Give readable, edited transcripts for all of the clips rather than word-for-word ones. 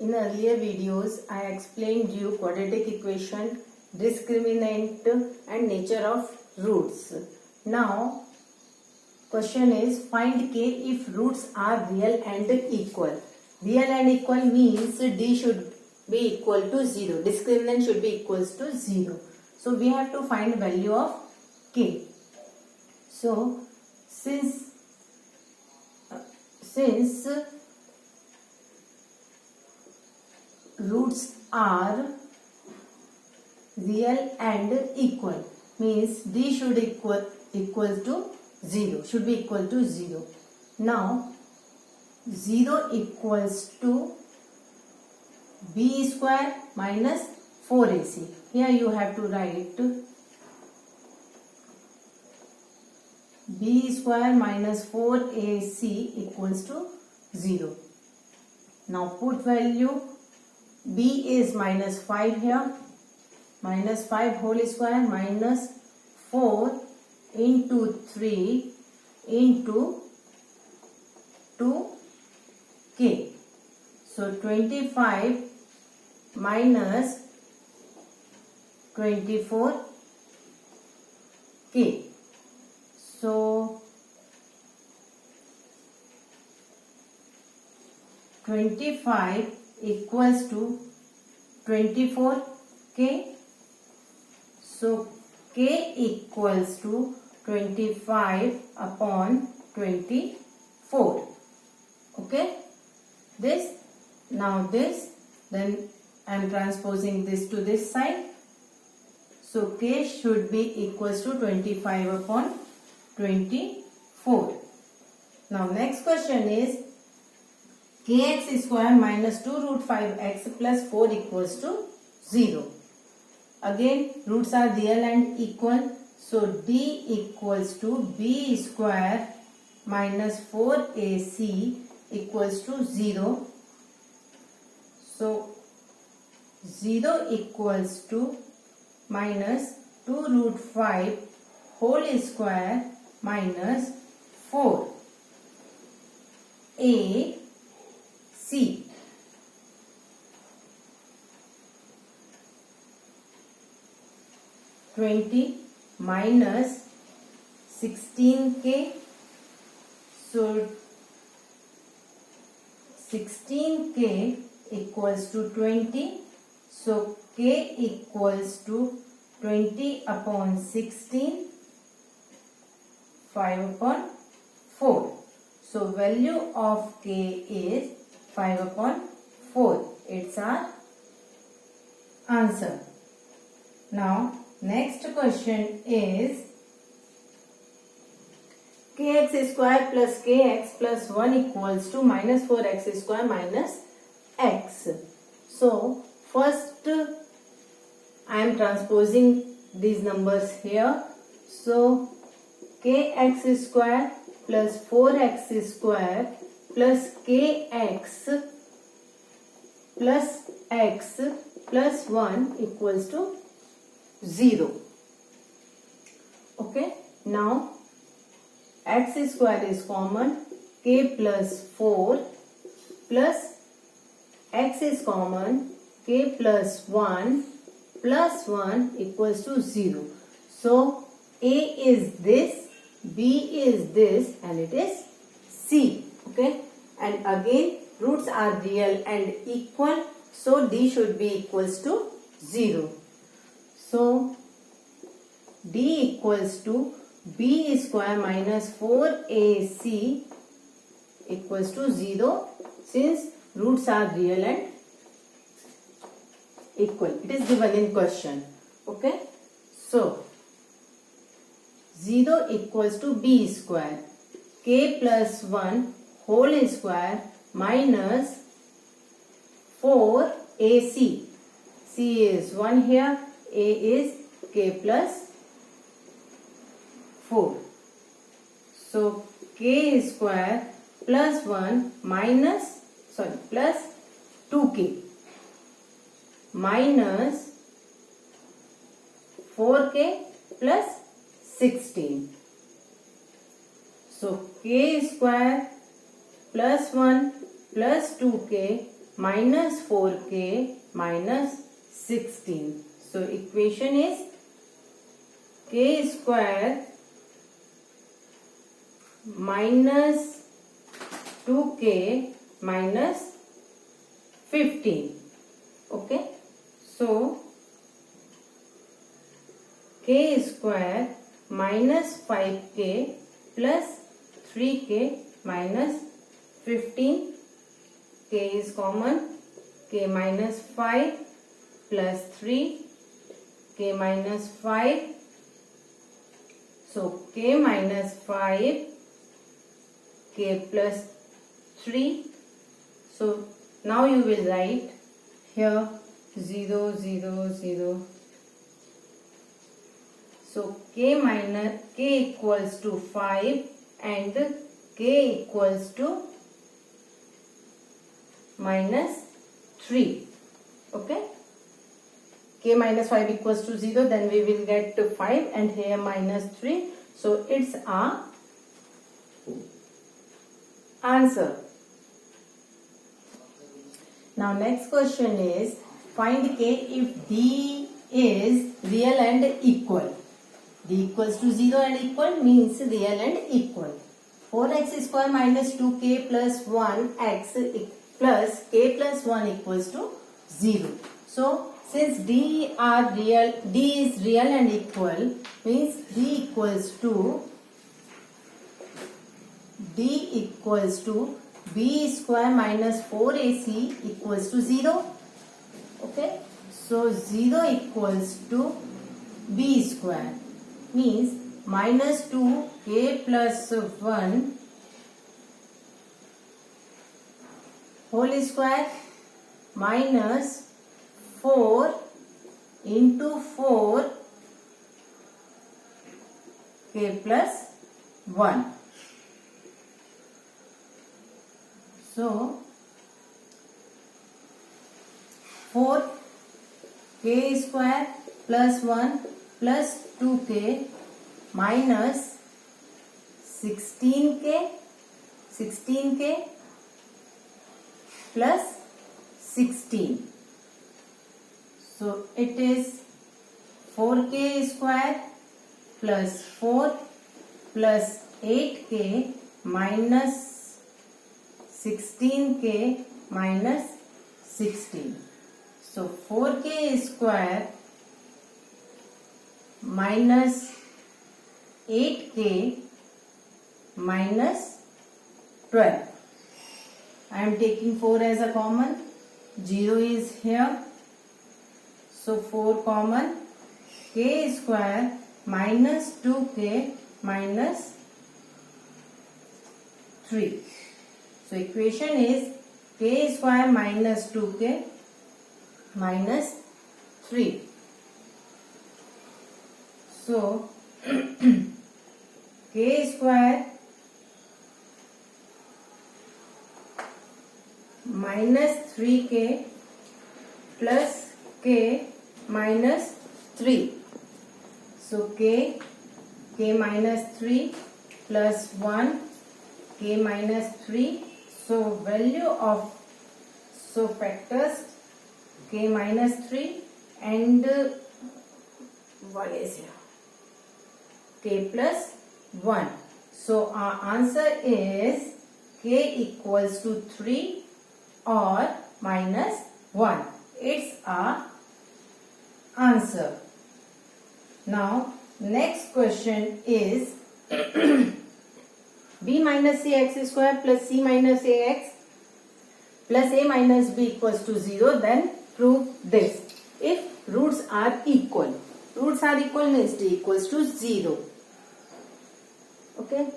In earlier videos, I explained you quadratic equation, discriminant and nature of roots. Now, question is find k if roots are real and equal. Real and equal means d should be equal to 0. Discriminant should be equals to 0. So, we have to find value of k. So, since roots are real and equal means d should equal to 0, should be equal to 0. Now 0 equals to b square minus 4ac. Here you have to write b square minus 4ac equals to 0. Now put value. B is minus 5 here, minus 5 whole square minus 4 into 3 into 2k. So 25 minus 24k. So 25 equals to 24k. So k equals to 25 upon 24. Okay. This, now this, then I am transposing this to this side. So k should be equals to 25 upon 24. Now next question is kx square minus 2 root 5x plus 4 equals to 0. Again roots are real and equal. So d equals to b square minus 4ac equals to 0. So 0 equals to minus 2 root 5 whole square minus 4 a C. (20) minus 16k. So 16k equals to 20. So k equals to 20 upon 16, 5 upon 4. So value of k is 5 upon 4. It's our answer. Now next question is kx square plus kx plus 1 equals to minus 4x square minus x. So first I am transposing these numbers here. So kx square plus 4x square plus kx plus x plus 1 equals to 0. Okay. Now x square is common. K plus 4 plus x is common. K plus 1 plus 1 equals to 0. So a is this, b is this, and it is c. Okay. And again roots are real and equal. So d should be equals to 0. So d equals to b square minus 4ac equals to 0 since roots are real and equal. It is given in question. Okay. So 0 equals to b square k plus 1 whole square minus 4ac. C is 1 here. A is k plus 4. So k square plus 1 minus plus 2k minus 4k plus 16. So k square plus 1 plus 2k minus 4k minus 16. So equation is k square minus 2k minus 15. Okay, so k square minus 5k plus 3k minus 15. K is common. K minus 5 plus 3. K minus 5. So k minus 5. K plus 3. So now you will write here 0, 0, 0. So k equals to 5 and k equals to minus 3. Okay. K minus 5 equals to 0, then we will get to 5 and here minus 3. So it's our answer. Now next question is, find k if d is real and equal. D equals to 0 and equal means real and equal. 4x square minus 2k plus 1x plus k plus 1 equals to 0. So since D is real and equal means D equals to b square minus 4ac equals to 0. Okay, so 0 equals to b square means minus 2k plus 1 whole square minus 4 into 4 k plus 1. So 4 k square plus 1 plus 2k minus 16k plus 16. So it is 4k square plus 4 plus 8k minus 16k minus 16. So 4k square minus 8k minus 12. I am taking 4 as a common. 0 is here. So 4 common. K square minus 2k minus 3. So equation is k square minus 2k minus 3. So k square minus 3k plus k minus 3. So k minus 3 plus 1 k minus 3. So value of factors k minus 3 and 1 is here k plus 1. So our answer is k equals to 3 or minus 1. It's our answer. Now next question is b minus cx square plus c minus ax plus a minus b equals to 0, then prove this. If roots are equal means d equals to 0. Okay,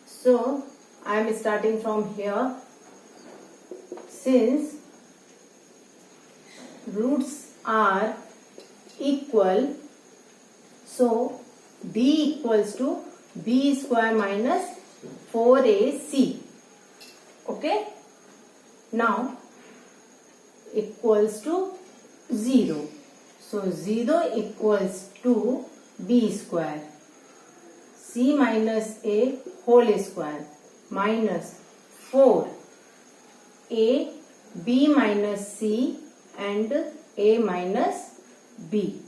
so I am starting from here. Since roots are equal, so d equals to b square minus 4ac. Okay, now equals to 0. So 0 equals to b square, c minus a whole square minus 4a B minus C and A minus B.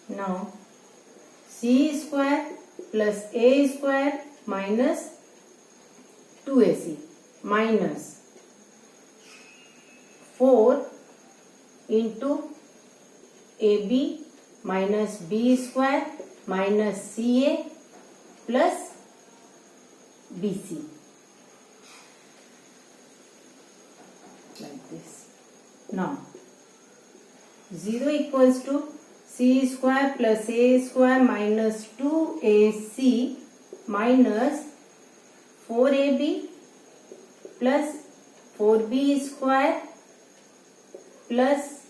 Now C square plus A square minus 2AC minus 4 into AB minus B square minus CA plus BC, like this. Now 0 equals to C square plus A square minus 2AC minus 4AB plus 4B square plus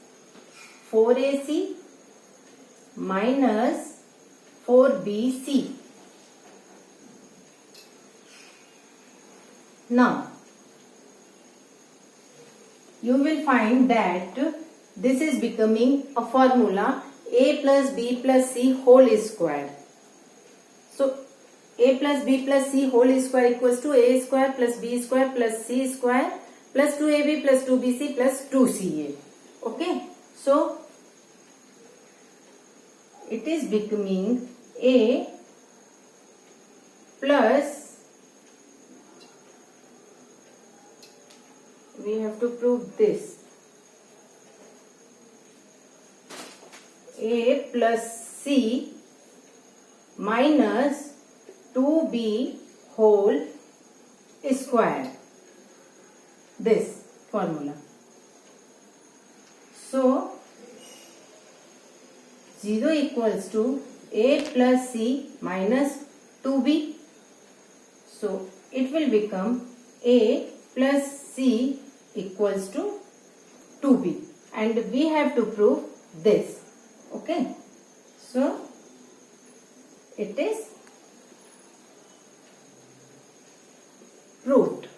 4AC minus 4BC. Now, you will find that this is becoming a formula A plus B plus C whole square. So, A plus B plus C whole square equals to A square plus B square plus C square plus 2AB plus 2BC plus 2CA. Okay. So, it is becoming A plus, we have to prove this, A plus C minus 2B whole square, this formula. So 0 equals to A plus C minus 2B. So it will become A plus C equals to 2B, and we have to prove this. Okay. So it is proved.